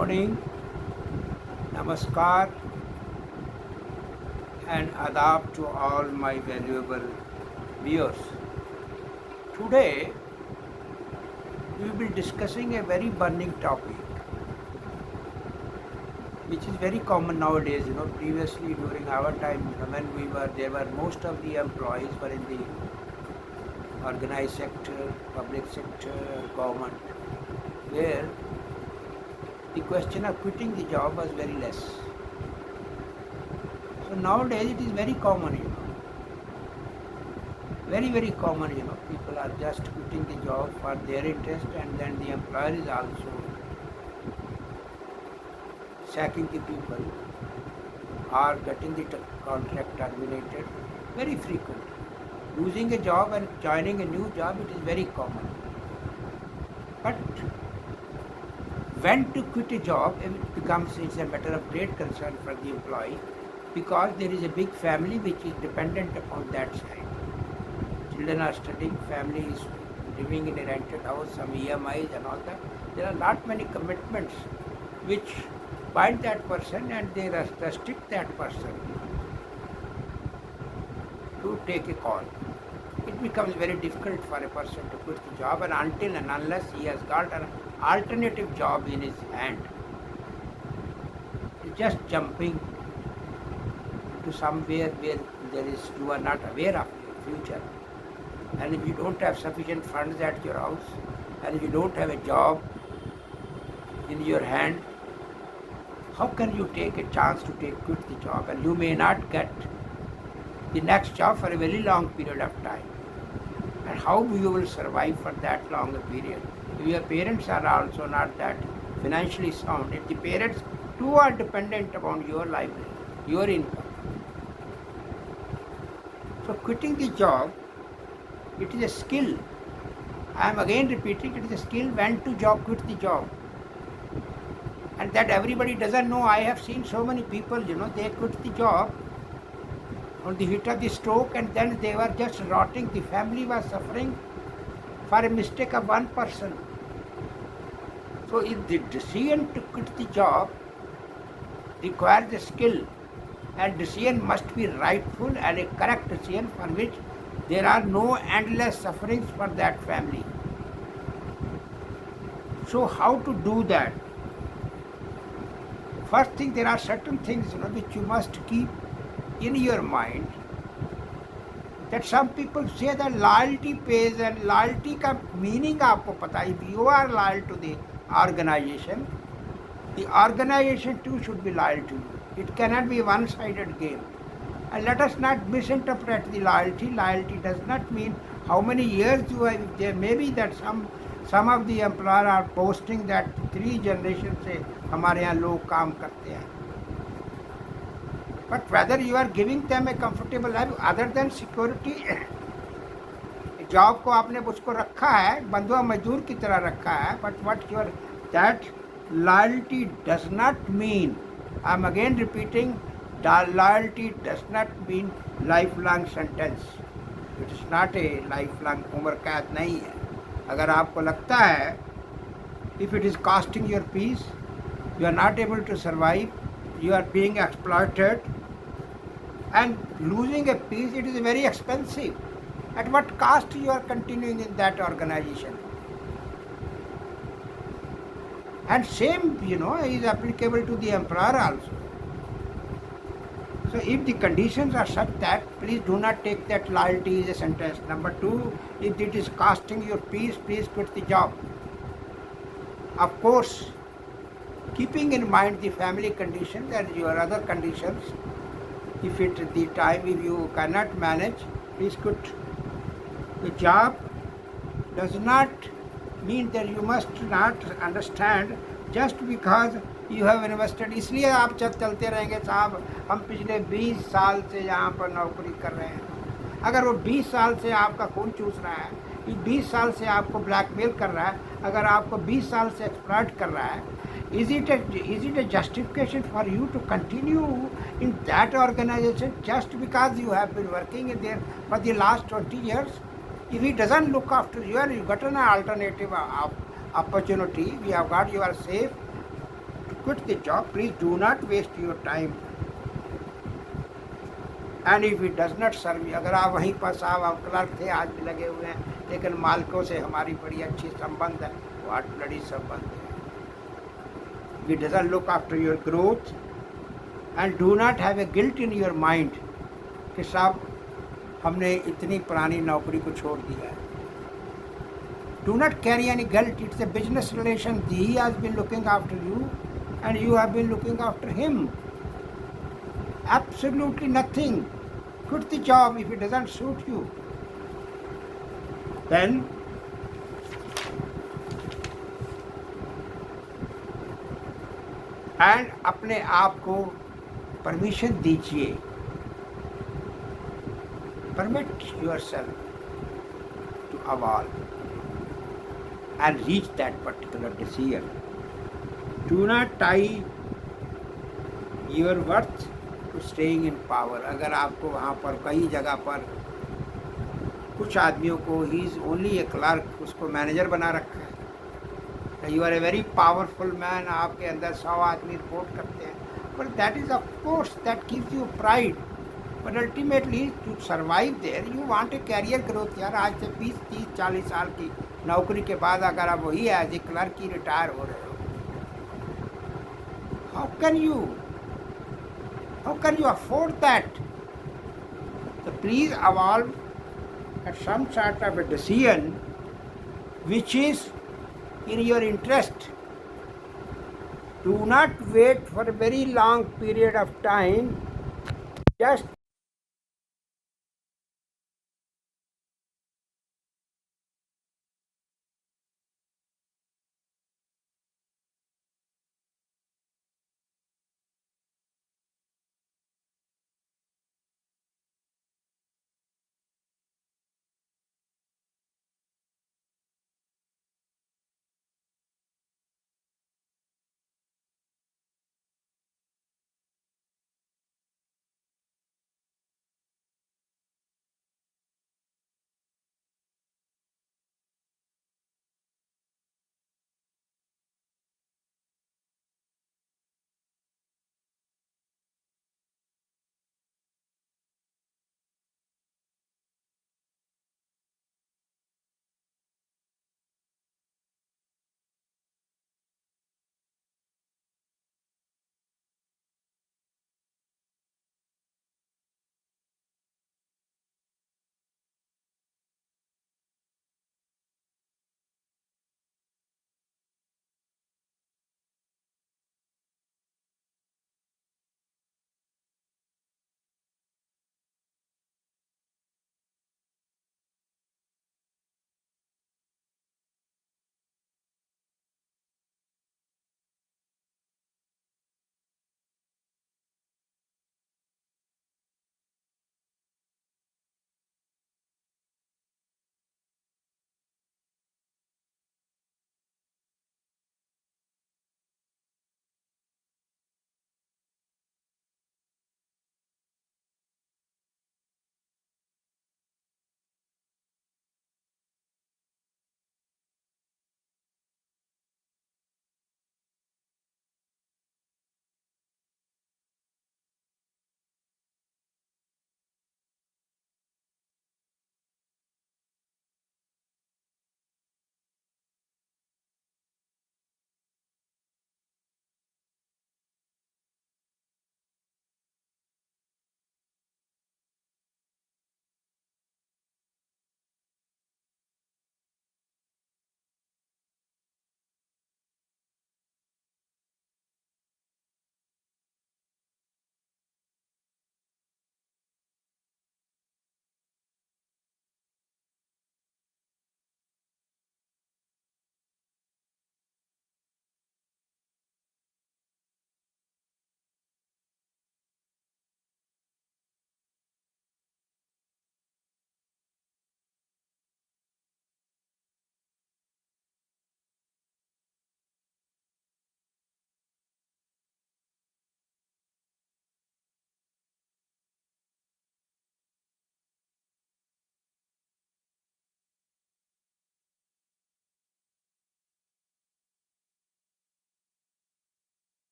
morning, namaskar, and adab to all my valuable viewers. Today, we will be discussing a very burning topic, which is very common nowadays. Previously during our time, when there were most of the employees were in the organized sector, public sector, government, where the question of quitting the job was very less. So nowadays it is very common, very common, people are just quitting the job for their interest, and then the employer is also sacking the people or getting the contract terminated very frequently. Losing a job and joining a new job, it is very common. But when to quit a job, it's a matter of great concern for the employee, because there is a big family which is dependent upon that side. Children are studying, family is living in a rented house, some EMIs and all that. There are not many commitments which bind that person, and they restrict that person to take a call. It becomes very difficult for a person to quit the job, and until and unless he has got an alternative job in his hand. Just jumping to somewhere where you are not aware of your future, and if you don't have sufficient funds at your house, and if you don't have a job in your hand, how can you take a chance to quit the job? And you may not get the next job for a very long period of time. And how you will survive for that longer period? If your parents are also not that financially sound, if the parents too are dependent upon your livelihood, your income. So quitting the job, it is a skill. I am again repeating, it is a skill when to quit the job. And that everybody doesn't know. I have seen so many people, they quit the job on the hit of the stroke, and then they were just rotting. The family was suffering for a mistake of one person. So if the decision to quit the job requires a skill, and decision must be rightful and a correct decision for which there are no endless sufferings for that family. So how to do that? First thing, there are certain things which you must keep in your mind, that some people say that loyalty pays, and loyalty का meaning आपको पता है. If you are loyal to the organization too should be loyal to you. It cannot be a one-sided game. And let us not misinterpret the loyalty. Loyalty does not mean how many years you have. There may be that some of the employer are posting that 3 generations से हमारे यहाँ लोग काम करते हैं. But whether you are giving them a comfortable life other than security, job को आपने उसको रखा है, बंधुआ मजदूर की तरह रखा है. But that loyalty does not mean, I am again repeating, loyalty does not mean lifelong sentence. It is not a lifelong उम्र कैद नहीं है. अगर आपको लगता है, if it is costing your peace, you are not able to survive, you are being exploited, and losing a peace, it is very expensive. At what cost you are continuing in that organization? And same, is applicable to the employer also. So if the conditions are such that, please do not take that loyalty as a sentence. Number 2, if it is costing your peace, please quit the job. Of course, keeping in mind the family conditions and your other conditions, if you cannot manage, please quit. The job does not mean that you must not understand just because you have invested. इसलिए आप चलते रहेंगे, साहब हम पिछले 20 साल से यहाँ पर नौकरी कर रहे हैं. अगर वो 20 साल से आपका खून चूस रहा है, 20 साल से आपको ब्लैकमेल कर रहा है, अगर आपको 20 साल से एक्सप्लॉइट कर रहा है, is it a justification for you to continue in that organization just because you have been working in there for the last 20 years? If he doesn't look after you and you got an alternative opportunity, you are safe, quit the job. Please do not waste your time. And if it does not serve, अगर आप वहीं पर साहब आप clerk थे, आज भी लगे हुए हैं, लेकिन मालिकों से हमारी बड़ी अच्छी संबंध है, व्हाट ब्लडी संबंध है, we doesn't look after your growth and do not have a guilt in your mind कि साहब हमने इतनी पुरानी नौकरी को छोड़ दिया है. Do not carry any guilt. It's a business relation. He has been looking after you and you have been looking after him. Absolutely nothing. Quit the job if it doesn't suit you. Then and अपने आप को permission दीजिए. Permit yourself to evolve and reach that particular decision. Do not tie your worth to staying in power. अगर आपको वहाँ पर कई जगह पर कुछ आदमियों को he is only a clerk, उसको मैनेजर बना रखा है. You are a very powerful man, आपके अंदर 100 आदमी रिपोर्ट करते हैं, but that is of course that gives you pride, but ultimately to survive there you want a career growth. यार आज से 20-30-40 साल की नौकरी के बाद अगर आप वही एज ए क्लर्क ही रिटायर हो रहे हो, how can you afford that? So please evolve at some sort of a decision which is in your interest. Do not wait for a very long period of time. Just